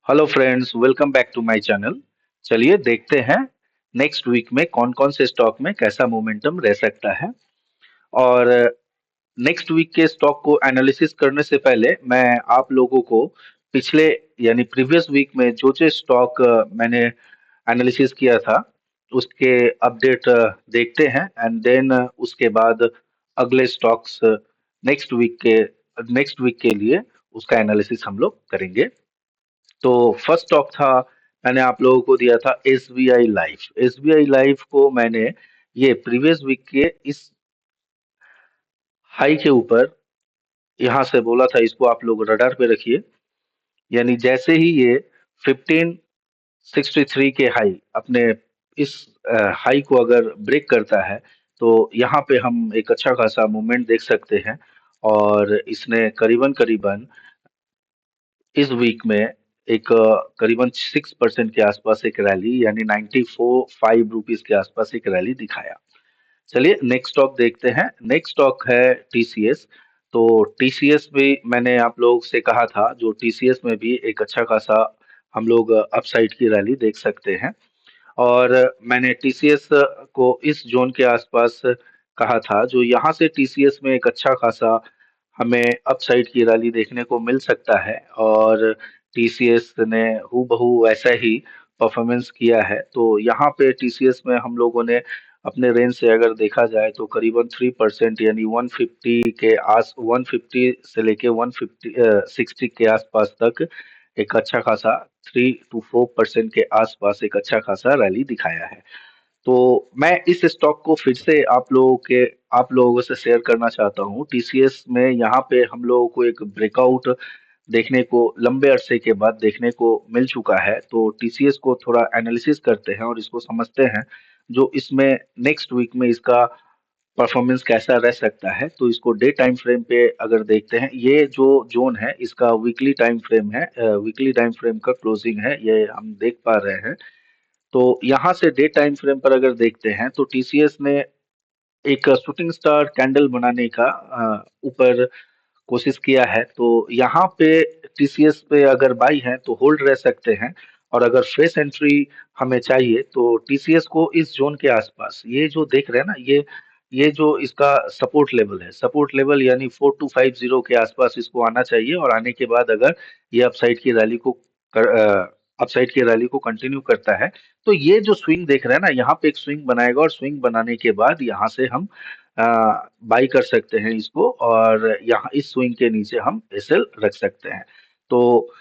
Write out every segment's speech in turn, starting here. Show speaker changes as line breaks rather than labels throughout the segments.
Hello friends, welcome back to my channel. चलिए देखते हैं नेक्स्ट वीक में कौन कौन से स्टॉक में कैसा मोमेंटम रह सकता है। और नेक्स्ट वीक के स्टॉक को एनालिसिस करने से पहले मैं आप लोगों को पिछले यानी प्रीवियस वीक में जो जो स्टॉक मैंने एनालिसिस किया था उसके अपडेट देखते हैं एंड देन उसके बाद अगले स्टॉक्स नेक्स्ट वीक के लिए उसका एनालिसिस हम लोग करेंगे। तो फर्स्ट स्टॉक था, मैंने आप लोगों को दिया था एसबीआई लाइफ। एसबीआई लाइफ को मैंने ये प्रीवियस वीक के इस हाई के ऊपर यहाँ से बोला था, इसको आप लोग रडार पे रखिए। यानी जैसे ही ये 1563 के हाई अपने इस हाई को अगर ब्रेक करता है तो यहाँ पे हम एक अच्छा खासा मूवमेंट देख सकते हैं। और इसने करीबन करीबन इस वीक में एक करीबन 6% के आसपास एक रैली यानी 94 5 रुपीज के आसपास एक रैली दिखाया। चलिए नेक्स्ट स्टॉक देखते हैं। नेक्स्ट स्टॉक है टीसीएस। तो टीसीएस भी मैंने आप लोगों से कहा था, जो टीसीएस में भी एक अच्छा खासा हम लोग अपसाइड की रैली देख सकते हैं। और मैंने टीसीएस को इस जोन के आसपास कहा था, जो यहाँ से टीसीएस में एक अच्छा खासा हमें अपसाइड की रैली देखने को मिल सकता है। और टीसीएस ने हूबहू वैसा ही परफॉर्मेंस किया है। तो यहाँ पे टीसीएस में हम लोगों ने अपने रेंज से अगर देखा जाए तो करीबन 3% यानी 150 से लेके 160 के आसपास तक एक अच्छा खासा 3 to 4% के आसपास एक अच्छा खासा रैली दिखाया है। तो मैं इस स्टॉक को फिर से आप लोगों से शेयर करना चाहता हूँ। टीसीएस में यहाँ पे हम लोगों को एक ब्रेकआउट देखने को लंबे अरसे के बाद देखने को मिल चुका है। तो टीसीएस को थोड़ा एनालिसिस करते हैं और इसको समझते हैं, जो इसमें नेक्स्ट वीक में इसका परफॉर्मेंस कैसा रह सकता है। तो इसको डे टाइम फ्रेम पे अगर देखते हैं, ये जो जोन है इसका वीकली टाइम फ्रेम है, वीकली टाइम फ्रेम का क्लोजिंग है, ये हम देख पा रहे हैं। तो यहाँ से डे टाइम फ्रेम पर अगर देखते हैं तो टीसीएस ने एक शूटिंग स्टार कैंडल बनाने का ऊपर कोशिश किया है। तो यहाँ पे टीसीएस पे अगर बाई है तो होल्ड रह सकते हैं। और अगर फ्रेश एंट्री हमें चाहिए तो टीसीएस को इस जोन के आसपास, ये जो देख रहे हैं ना, ये जो इसका सपोर्ट लेवल है, सपोर्ट लेवल यानी 4250 के आसपास इसको आना चाहिए। और आने के बाद अगर ये अपसाइड की रैली को कंटिन्यू करता है तो ये जो स्विंग देख रहे हैं ना, यहाँ पे एक स्विंग बनाएगा और स्विंग बनाने के बाद यहाँ से हम बाई कर सकते हैं इसको। और यहाँ इस स्विंग के नीचे हम एसएल रख सकते हैं। तो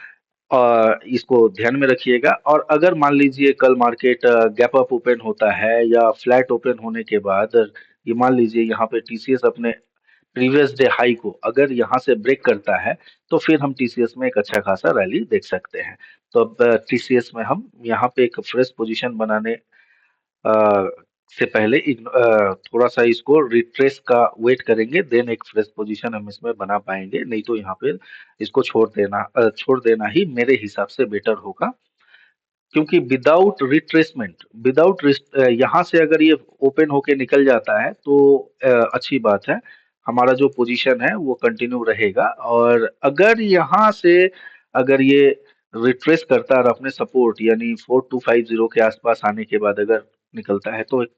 इसको ध्यान में रखिएगा। और अगर मान लीजिए कल मार्केट गैप अप ओपन होता है या फ्लैट ओपन होने के बाद ये मान लीजिए यहाँ पे टीसीएस अपने प्रीवियस डे हाई को अगर यहाँ से ब्रेक करता है तो फिर हम टीसीएस में एक अच्छा खासा रैली देख सकते हैं। तो अब टीसीएस में हम यहाँ पे एक फ्रेश पोजीशन बनाने से पहले थोड़ा सा इसको रिट्रेस का वेट करेंगे, देन एक फ्रेश पोजीशन हम इसमें बना पाएंगे। नहीं तो यहाँ पे इसको छोड़ देना ही मेरे हिसाब से बेटर होगा। क्योंकि विदाउट यहाँ से अगर ये ओपन होके निकल जाता है तो अच्छी बात है, हमारा जो पोजीशन है वो कंटिन्यू रहेगा। और अगर ये रिट्रेस करता है और अपने सपोर्ट यानी 4250 के आसपास आने के बाद अगर निकलता है तो एक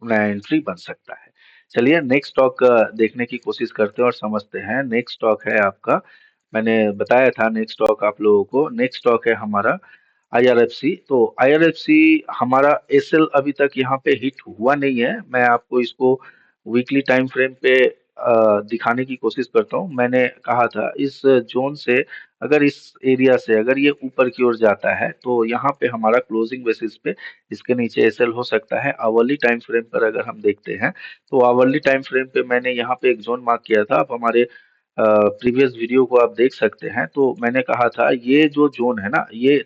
नया एंट्री बन सकता है। चलिए नेक्स्ट स्टॉक देखने की कोशिश करते हैं और समझते हैं। नेक्स्ट स्टॉक है आपका, मैंने बताया था नेक्स्ट स्टॉक आप लोगों को, नेक्स्ट स्टॉक है हमारा आईआरएफसी। तो आईआरएफसी हमारा एसएल अभी तक यहाँ पे हिट हुआ नहीं है। मैं आपको इसको वीकली टाइम फ्रेम पे दिखाने की कोशिश करता हूँ। मैंने कहा था इस जोन से अगर इस एरिया से अगर ये ऊपर की ओर जाता है तो यहाँ पे हमारा क्लोजिंग बेसिस पे इसके नीचे एसएल हो सकता है। आवरली टाइम फ्रेम पर अगर हम देखते हैं तो आवरली टाइम फ्रेम पे मैंने यहाँ पे एक जोन मार्क किया था। आप हमारे प्रीवियस वीडियो को आप देख सकते हैं। तो मैंने कहा था ये जो जोन है ना, ये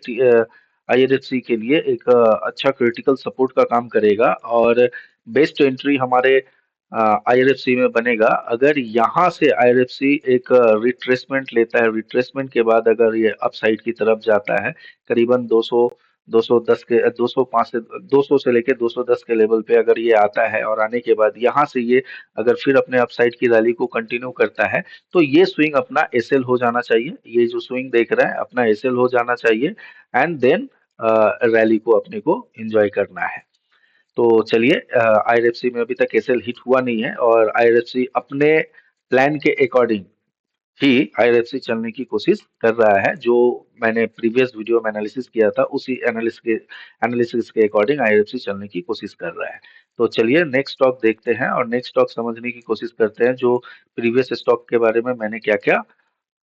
आईआरएफसी के लिए एक अच्छा क्रिटिकल सपोर्ट का काम करेगा। और बेस्ट एंट्री हमारे आईआरएफसी में बनेगा अगर यहाँ से आईआरएफसी एक रिट्रेसमेंट लेता है। रिट्रेसमेंट के बाद अगर ये अपसाइड की तरफ जाता है करीबन 210 के 205 से 200 से लेके 210 के लेवल पे अगर ये आता है और आने के बाद यहाँ से ये अगर फिर अपने अपसाइड की रैली को कंटिन्यू करता है, तो ये स्विंग अपना एसएल हो जाना चाहिए। ये जो स्विंग देख रहे हैं अपना एसएल हो जाना चाहिए एंड देन रैली को अपने को एंजॉय करना है। तो चलिए, आईआरएफसी में अभी तक एसएल हिट हुआ नहीं है और आईआरएफसी अपने प्लान के अकॉर्डिंग ही आईआरएफसी चलने की कोशिश कर रहा है। जो मैंने प्रीवियस वीडियो में एनालिसिस किया था उसी एनालिसिस के अकॉर्डिंग आईआरएफसी चलने की कोशिश कर रहा है। तो चलिए नेक्स्ट स्टॉक देखते हैं और नेक्स्ट स्टॉक समझने की कोशिश करते हैं जो प्रीवियस स्टॉक के बारे में मैंने क्या क्या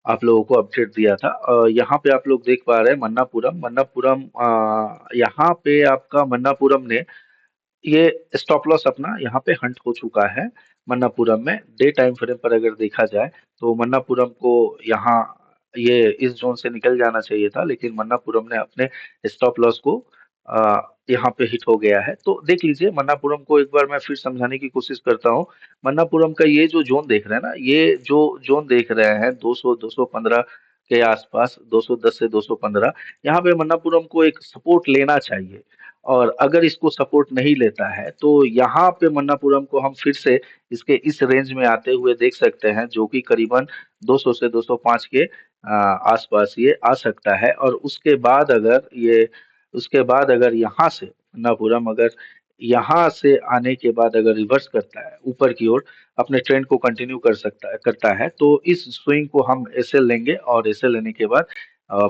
आप लोगों को अपडेट दिया था। यहाँ पे आप लोग देख पा रहे हैं मन्नापुरम मन्नापुरम यहाँ पे आपका मन्नापुरम ने ये स्टॉप लॉस अपना यहाँ पे हंट हो चुका है। मन्नापुरम में डे टाइम फ्रेम पर अगर देखा जाए तो मन्नापुरम को यहाँ ये इस जोन से निकल जाना चाहिए था, लेकिन मन्नापुरम ने अपने स्टॉप लॉस को यहाँ पे हिट हो गया है। तो देख लीजिए मन्नापुरम को एक बार मैं फिर समझाने की कोशिश करता हूँ। मन्नापुरम का ये जो जोन देख रहे हैं ना, ये जो जोन देख रहे हैं 200 215 के आसपास, 210 से 215, यहाँ पे मन्नापुरम को एक सपोर्ट लेना चाहिए। और अगर इसको सपोर्ट नहीं लेता है तो यहाँ पे मन्नापुरम को हम फिर से इसके इस रेंज में आते हुए देख सकते हैं, जो कि करीबन 200 से 205 के आसपास ये आ सकता है। और उसके बाद अगर यहाँ से मन्नापुरम अगर यहाँ से आने के बाद अगर रिवर्स करता है ऊपर की ओर, अपने ट्रेंड को कंटिन्यू करता है, तो इस स्विंग को हम ऐसे लेंगे और ऐसे लेने के बाद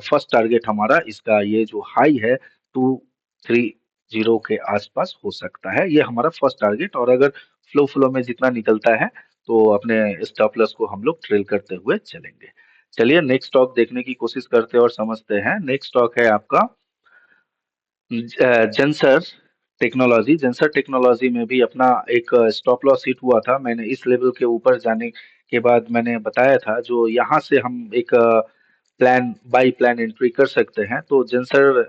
फर्स्ट टारगेट हमारा इसका ये जो हाई है 230 के आसपास हो सकता है। ये हमारा फर्स्ट टारगेट। और अगर फ्लो फ्लो में जितना निकलता है तो अपने स्टॉप लॉस को हम लोग ट्रेल करते हुए चलेंगे। चलिए नेक्स्ट स्टॉक देखने की कोशिश करते हैं और समझते हैं। नेक्स्ट स्टॉक है आपका जेंसर टेक्नोलॉजी। जेंसर टेक्नोलॉजी में भी अपना एक स्टॉप लॉस हिट हुआ था। मैंने इस लेवल के ऊपर जाने के बाद मैंने बताया था जो यहाँ से हम एक बाई प्लान एंट्री कर सकते हैं। तो जेंसर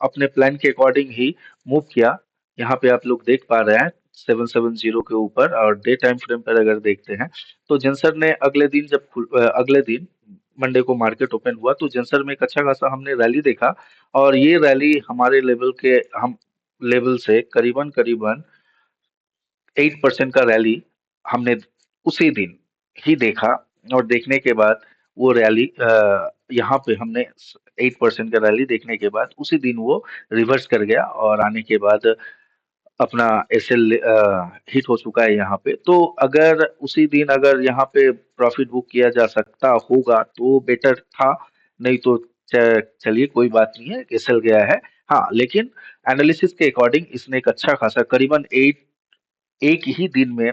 अपने प्लान के अकॉर्डिंग ही मूव किया। यहाँ पे आप लोग देख पा रहे हैं 770 के ऊपर। और डे टाइम फ्रेम पर अगर देखते हैं तो जेंसर ने अगले दिन मंडे को मार्केट ओपन हुआ तो जेंसर में एक अच्छा खासा हमने रैली देखा। और ये रैली हमारे लेवल से करीबन करीबन 8% का रैली हमने उसी दिन ही देखा। और देखने के बाद वो रैली यहाँ पे हमने 8% का रैली देखने के बाद उसी दिन वो रिवर्स कर गया और आने के बाद अपना एसएल हिट हो चुका है यहाँ पे। तो अगर उसी दिन अगर यहाँ पे प्रॉफिट बुक किया जा सकता होगा तो बेटर था, नहीं तो चलिए कोई बात नहीं है, एसएल गया है। हाँ, लेकिन एनालिसिस के अकॉर्डिंग इसने एक अच्छा खासा करीबन एक ही दिन में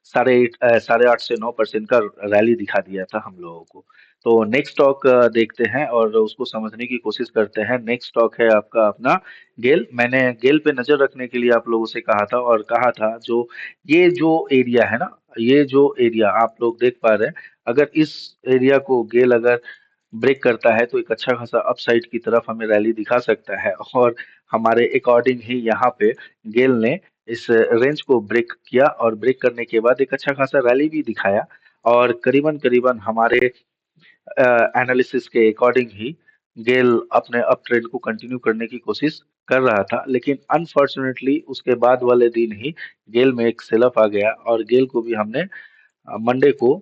8.5 से 9% का रैली दिखा दिया था हम लोगों को। तो नेक्स्ट स्टॉक देखते हैं और उसको समझने की कोशिश करते हैं। नेक्स्ट स्टॉक है आपका अपना गेल। मैंने गेल पे नजर रखने के लिए आप लोगों से कहा था और कहा था जो ये जो एरिया है ना, ये जो एरिया आप लोग देख पा रहे हैं, अगर इस एरिया को गेल अगर ब्रेक करता है तो एक अच्छा खासा अपसाइड की तरफ हमें रैली दिखा सकता है। और हमारे अकॉर्डिंग ही यहाँ पे गेल ने इस रेंज को ब्रेक किया और ब्रेक करने के बाद एक अच्छा खासा रैली भी दिखाया। और करीबन करीबन हमारे एनालिसिस के अकॉर्डिंग ही गेल अपने अप ट्रेंड को कंटिन्यू करने की कोशिश कर रहा था, लेकिन अनफॉर्चुनेटली उसके बाद वाले दिन ही गेल में एक सेल ऑफ आ गया और गेल को भी हमने मंडे को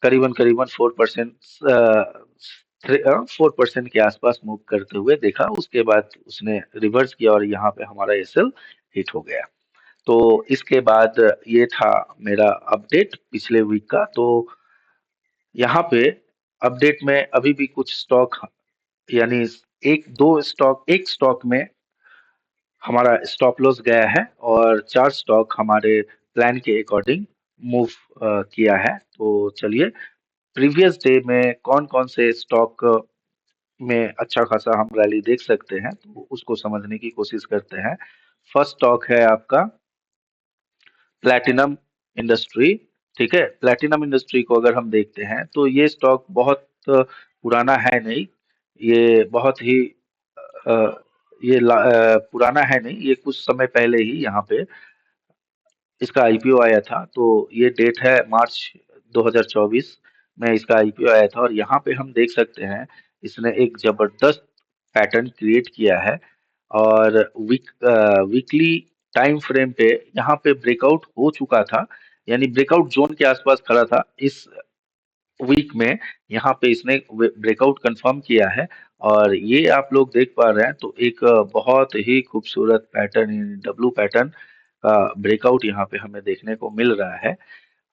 करीबन करीबन 4% के आसपास मूव करते हुए देखा। उसके बाद उसने रिवर्स किया और यहाँ पे हमारा एसएल हिट हो गया। तो इसके बाद ये था मेरा अपडेट पिछले वीक का। तो यहाँ पे अपडेट में अभी भी कुछ स्टॉक, यानी एक स्टॉक में हमारा स्टॉप लॉस गया है और 4 स्टॉक हमारे प्लान के अकॉर्डिंग मूव किया है। तो चलिए प्रीवियस डे में कौन कौन से स्टॉक में अच्छा खासा हम रैली देख सकते हैं तो उसको समझने की कोशिश करते हैं। फर्स्ट स्टॉक है आपका प्लैटिनम इंडस्ट्री। ठीक है, प्लैटिनम इंडस्ट्री को अगर हम देखते हैं तो ये स्टॉक बहुत पुराना है नहीं। ये बहुत ही पुराना है नहीं, ये कुछ समय पहले ही यहाँ पे इसका आईपीओ आया था। तो ये डेट है मार्च 2024 में इसका आईपीओ आया था। और यहाँ पे हम देख सकते हैं इसने एक जबरदस्त पैटर्न क्रिएट किया है। और वीकली टाइम फ्रेम पे यहाँ पे ब्रेकआउट हो चुका था, यानी ब्रेकआउट जोन के आसपास खड़ा था। इस वीक में यहाँ पे इसने ब्रेकआउट कंफर्म किया है, और ये आप लोग देख पा रहे हैं, तो एक बहुत ही खूबसूरत पैटर्न, डब्लू पैटर्न का ब्रेकआउट यहाँ पे हमें देखने को मिल रहा है।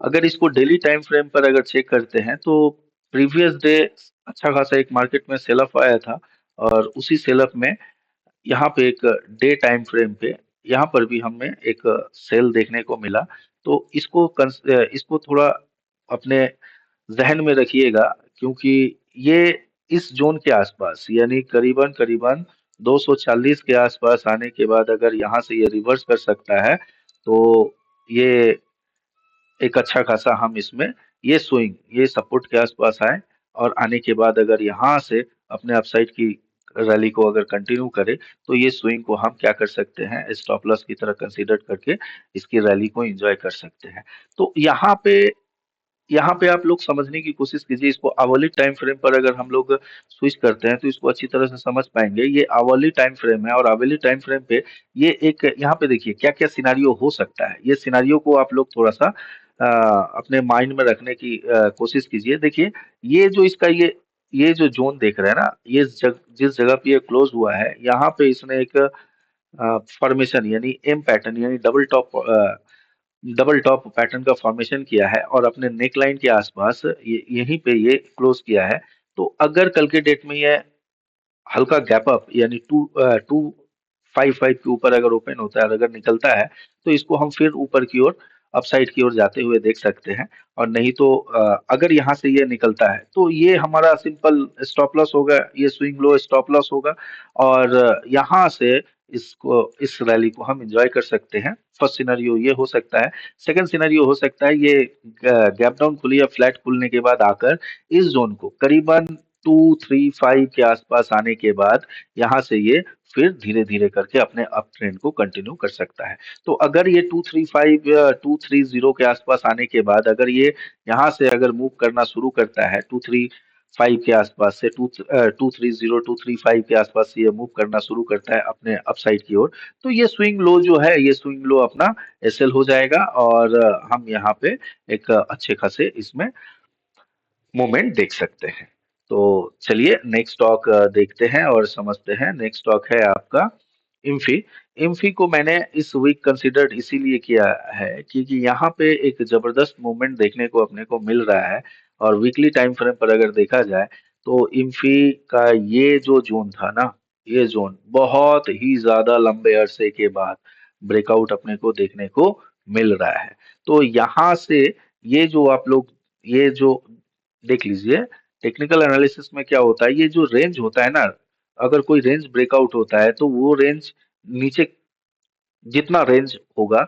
अगर इसको डेली टाइम फ्रेम पर अगर चेक करते हैं तो प्रीवियस डे अच्छा खासा एक मार्केट में सेल ऑफ आया था, और उसी सेल ऑफ में यहाँ पे एक डे टाइम फ्रेम पे यहाँ पर भी हमें एक सेल देखने को मिला। तो इसको थोड़ा अपने जहन में रखिएगा, क्योंकि ये इस जोन के आसपास, यानी करीबन करीबन 240 के आसपास आने के बाद अगर यहाँ से ये रिवर्स कर सकता है, तो ये एक अच्छा खासा हम इसमें ये स्विंग, ये सपोर्ट के आसपास आए, और आने के बाद अगर यहाँ से अपने अपसाइड की रैली को अगर कंटिन्यू करे, तो ये स्विंग को हम क्या कर सकते हैं, स्टॉप लॉस की तरह कंसीडर करके इसकी रैली को एंजॉय कर सकते हैं। तो यहाँ पे आप लोग समझने की कोशिश कीजिए, इसको आवरली टाइम फ्रेम पर अगर हम लोग स्विच करते हैं तो इसको अच्छी तरह से समझ पाएंगे। ये आवरली टाइम फ्रेम है, और आवरली टाइम फ्रेम पे ये एक, यहाँ पे देखिए क्या क्या सिनारियो हो सकता है। ये सिनारियो को आप लोग थोड़ा सा अपने माइंड में रखने की कोशिश कीजिए। देखिए, ये जो इसका ये जो जोन देख रहे हैं ना, जिस जगह पे ये क्लोज हुआ है, यहाँ पे इसने एक फॉर्मेशन यानी एम पैटर्न यानी डबल टॉप पैटर्न का फॉर्मेशन किया है, और अपने नेक लाइन के आसपास यहीं पे ये क्लोज किया है। तो अगर कल के डेट में ये हल्का गैप अप यानी 255 के ऊपर अगर ओपन होता है और अगर निकलता है, तो इसको हम फिर ऊपर की ओर, अपसाइड की ओर जाते हुए देख सकते हैं। और नहीं तो अगर यहाँ से ये निकलता है तो ये हमारा सिंपल स्टॉप लॉस होगा, ये स्विंग लो स्टॉप लॉस होगा, और यहाँ से इस रैली को हम एंजॉय कर सकते हैं। फर्स्ट सिनेरियो ये हो सकता है। सेकंड सिनेरियो हो सकता है ये गैप डाउन खुली या फ्लैट खुलने के बाद आकर इस जोन को करीबन 235 के आसपास आने के बाद यहाँ से ये फिर धीरे धीरे करके अपने अप ट्रेंड को कंटिन्यू कर सकता है। तो अगर ये 235 या 230 के आसपास आने के बाद अगर ये यहाँ से अगर मूव करना शुरू करता है 235 के आसपास से 230 235 के आसपास से ये मूव करना शुरू करता है अपने अपसाइड की ओर, तो ये स्विंग लो जो है, ये स्विंग लो अपना एसएल हो जाएगा, और हम यहाँ पे एक अच्छे खासे इसमें मूवमेंट देख सकते हैं। तो चलिए नेक्स्ट स्टॉक देखते हैं और समझते हैं। नेक्स्ट स्टॉक है आपका इम्फी। इम्फी को मैंने इस वीक कंसिडर्ड इसीलिए किया है क्योंकि यहाँ पे एक जबरदस्त मूवमेंट देखने को अपने को मिल रहा है, और वीकली टाइम फ्रेम पर अगर देखा जाए तो इम्फी का ये जो जोन था ना, ये जोन बहुत ही ज्यादा लंबे अरसे के बाद ब्रेकआउट अपने को देखने को मिल रहा है। तो यहाँ से ये जो आप लोग, ये जो देख लीजिए, टेक्निकल एनालिसिस में क्या होता है, ये जो रेंज होता है ना, अगर कोई रेंज ब्रेकआउट होता है तो वो रेंज नीचे जितना रेंज होगा,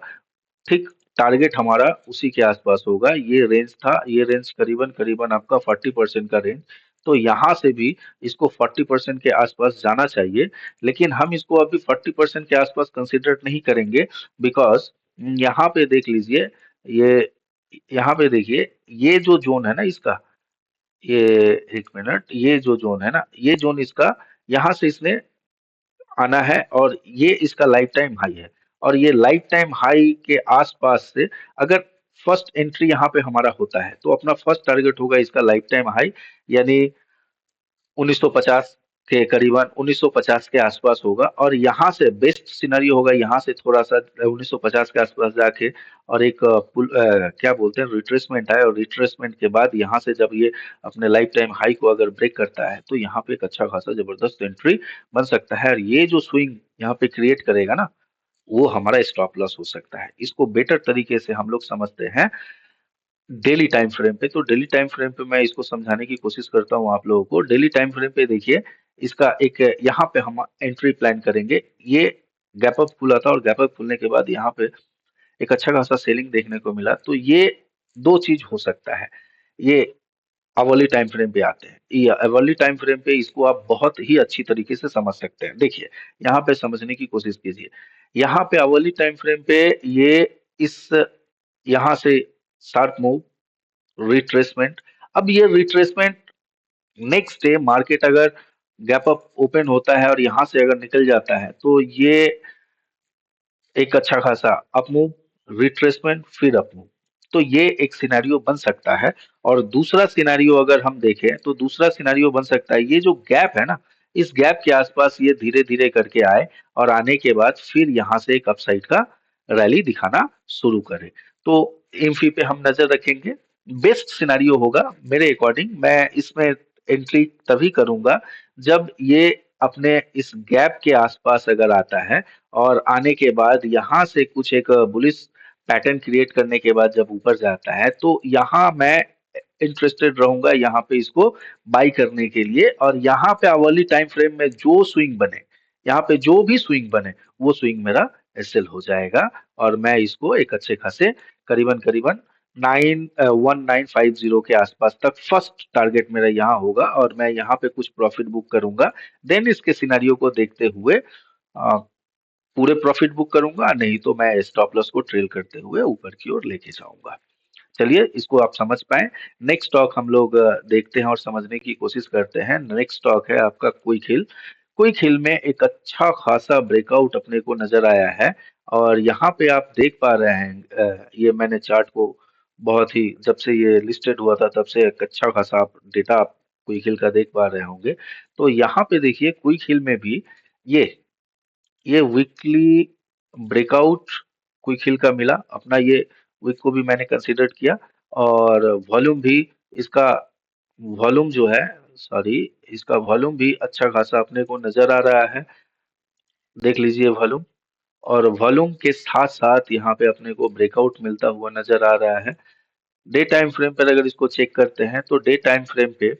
ठीक टारगेट हमारा उसी के आसपास होगा। ये रेंज था, ये रेंज करीबन करीबन आपका 40% का रेंज। तो यहाँ से भी इसको 40% के आसपास जाना चाहिए, लेकिन हम इसको अभी 40% के आसपास कंसिडर नहीं करेंगे, बिकॉज यहाँ पे देख लीजिए, ये यहाँ पे देखिए, ये जो जोन है ना इसका, ये एक मिनट, ये जो जोन है ना, ये जोन इसका यहाँ से इसने आना है, और ये इसका लाइफ टाइम हाई है। और ये लाइफ टाइम हाई के आसपास से अगर फर्स्ट एंट्री यहाँ पे हमारा होता है तो अपना फर्स्ट टारगेट होगा इसका लाइफ टाइम हाई, यानी 1950 के करीबन 1950 के आसपास होगा। और यहाँ से बेस्ट सिनेरियो होगा, यहाँ से थोड़ा सा 1950 के आसपास जाके और एक क्या बोलते हैं, रिट्रेसमेंट है, और रिट्रेसमेंट के बाद यहाँ से जब ये अपने लाइफ टाइम हाई को अगर ब्रेक करता है तो यहाँ पे एक अच्छा खासा जबरदस्त एंट्री बन सकता है। और ये जो स्विंग यहाँ पे क्रिएट करेगा ना, वो हमारा स्टॉप लॉस हो सकता है। इसको बेटर तरीके से हम लोग समझते हैं डेली टाइम फ्रेम पे। तो डेली टाइम फ्रेम पे मैं इसको समझाने की कोशिश करता हूँ आप लोगों को। डेली टाइम फ्रेम पे देखिए, इसका एक यहाँ पे हम एंट्री प्लान करेंगे। ये गैप अप खुला था, और गैप अप खुलने के बाद यहाँ पे एक अच्छा खासा सेलिंग देखने को मिला। तो ये दो चीज हो सकता है। ये अवर्ली टाइम फ्रेम पे आते हैं, ये अवर्ली टाइम फ्रेम पे इसको आप बहुत ही अच्छी तरीके से समझ सकते हैं। देखिए, यहाँ पे समझने की कोशिश कीजिए। यहाँ पे अवर्ली टाइम फ्रेम पे ये इस यहाँ से शार्प मूव, रिट्रेसमेंट। अब ये रिट्रेसमेंट नेक्स्ट डे मार्केट अगर गैप अप ओपन होता है और यहाँ से अगर निकल जाता है तो ये एक अच्छा खासा अप मूव, रिट्रेसमेंट, फिर अप मूव। तो ये एक सिनेरियो बन सकता है। और दूसरा सिनेरियो अगर हम देखें तो दूसरा सिनेरियो बन सकता है, ये जो गैप है ना, इस गैप के आसपास ये धीरे धीरे करके आए और आने के बाद फिर यहाँ से एक अपसाइड का रैली दिखाना शुरू करे। तो इन्फी पे हम नजर रखेंगे। बेस्ट सिनेरियो होगा मेरे अकॉर्डिंग, मैं इसमें एंट्री तभी करूंगा जब ये अपने इस गैप के आसपास अगर आता है और आने के बाद यहाँ से कुछ एक बुलिश पैटर्न क्रिएट करने के बाद जब ऊपर जाता है तो यहाँ मैं इंटरेस्टेड रहूंगा यहाँ पे इसको बाई करने के लिए। और यहाँ पे आवरली टाइम फ्रेम में जो स्विंग बने, यहाँ पे जो भी स्विंग बने, वो स्विंग मेरा एसएल हो जाएगा और मैं इसको एक अच्छे खासे करीबन करीबन 1950 के आसपास तक फर्स्ट टारगेट मेरा यहाँ होगा और मैं यहाँ पे कुछ प्रॉफिट बुक करूंगा। देन इसके सिनेरियो को देखते हुए अ, पूरे प्रॉफिट बुक करूंगा, नहीं तो मैं स्टॉप लॉस को ट्रेल करते हुए ऊपर की ओर लेके जाऊंगा। चलिए इसको आप समझ पाए। नेक्स्ट स्टॉक हम लोग देखते हैं और समझने की कोशिश करते हैं। नेक्स्ट स्टॉक है आपका क्विक हिल। क्विक हिल में एक अच्छा खासा ब्रेकआउट अपने को नजर आया है और यहाँ पे आप देख पा रहे हैं, ये मैंने चार्ट को बहुत ही, जब से ये लिस्टेड हुआ था तब से एक अच्छा खासा आप डेटा आप क्विक हिल का देख पा रहे होंगे। तो यहाँ पे देखिए क्विक हिल में भी ये ये वीकली ब्रेकआउट क्विक हिल का मिला अपना, ये वीक को भी मैंने कंसीडर किया। और वॉल्यूम भी इसका, वॉल्यूम जो है, सॉरी, इसका वॉल्यूम भी अच्छा खासा अपने को नजर आ रहा है। देख लीजिए वॉल्यूम। और वॉल्यूम के साथ साथ यहाँ पे अपने को ब्रेकआउट मिलता हुआ नजर आ रहा है। डे टाइम फ्रेम पर अगर इसको चेक करते हैं तो डे टाइम फ्रेम पे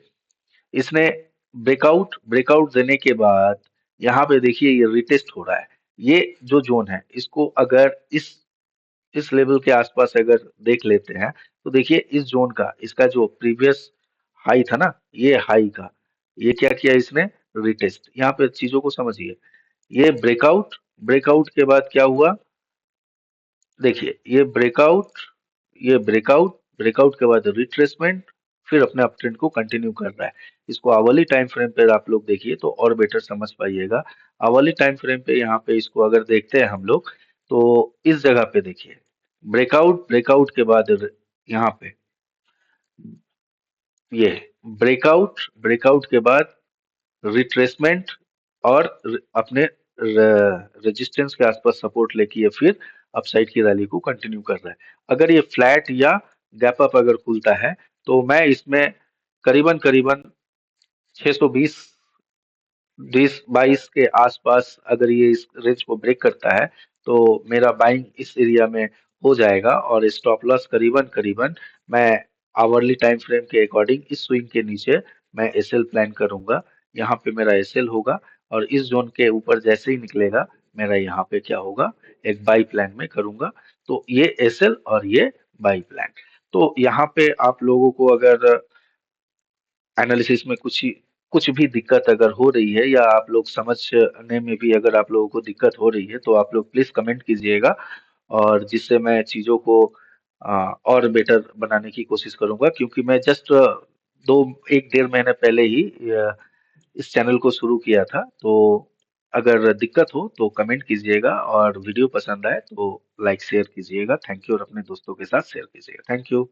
इसने ब्रेकआउट ब्रेकआउट देने के बाद यहाँ पे देखिए ये रिटेस्ट हो रहा है। ये जो जोन है इसको अगर इस लेवल के आसपास अगर देख लेते हैं तो देखिए इस जोन का, इसका जो प्रीवियस हाई था ना, ये हाई का ये क्या किया इसने, रिटेस्ट। यहाँ पे चीजों को समझिए। ये ब्रेकआउट, ब्रेकआउट के बाद क्या हुआ, देखिए ये ब्रेकआउट, ब्रेकआउट के बाद रिट्रेसमेंट, फिर अपने अप ट्रेंड को कंटिन्यू कर रहा है। इसको आवरली टाइम फ्रेम पे आप लोग देखिए तो और बेटर समझ पाइएगा। आवरली टाइम फ्रेम पे यहाँ पे इसको अगर देखते हैं हम लोग तो इस जगह पे देखिए ब्रेकआउट, ब्रेकआउट के बाद यहाँ पे ये ब्रेकआउट, ब्रेकआउट के बाद रिट्रेसमेंट और अपने रेजिस्टेंस के आसपास सपोर्ट लेके ये फिर अपसाइड की रैली को कंटिन्यू कर रहा है। अगर ये फ्लैट या गैप अप अगर खुलता है तो मैं इसमें करीबन करीबन 620 20-22 के आसपास अगर ये इस रेंज को ब्रेक करता है तो मेरा बाइंग इस एरिया में हो जाएगा। और स्टॉप लॉस करीबन करीबन मैं आवरली टाइम फ्रेम के अकॉर्डिंग इस स्विंग के नीचे मैं एसएल प्लान करूंगा। यहाँ पे मेरा एसएल होगा और इस जोन के ऊपर जैसे ही निकलेगा मेरा यहाँ पे क्या होगा, एक बाई प्लान में करूंगा। तो ये एसएल और ये बाई प्लान। तो यहाँ पे आप लोगों को अगर एनालिसिस में कुछ भी दिक्कत अगर हो रही है या आप लोग समझने में भी अगर आप लोगों को दिक्कत हो रही है तो आप लोग प्लीज कमेंट कीजिएगा और जिससे मैं चीजों को और बेटर बनाने की कोशिश करूंगा। क्योंकि मैं जस्ट दो एक डेढ़ महीने पहले ही इस चैनल को शुरू किया था। तो अगर दिक्कत हो तो कमेंट कीजिएगा और वीडियो पसंद आए तो लाइक शेयर कीजिएगा। थैंक यू और अपने दोस्तों के साथ शेयर कीजिएगा। Thank you.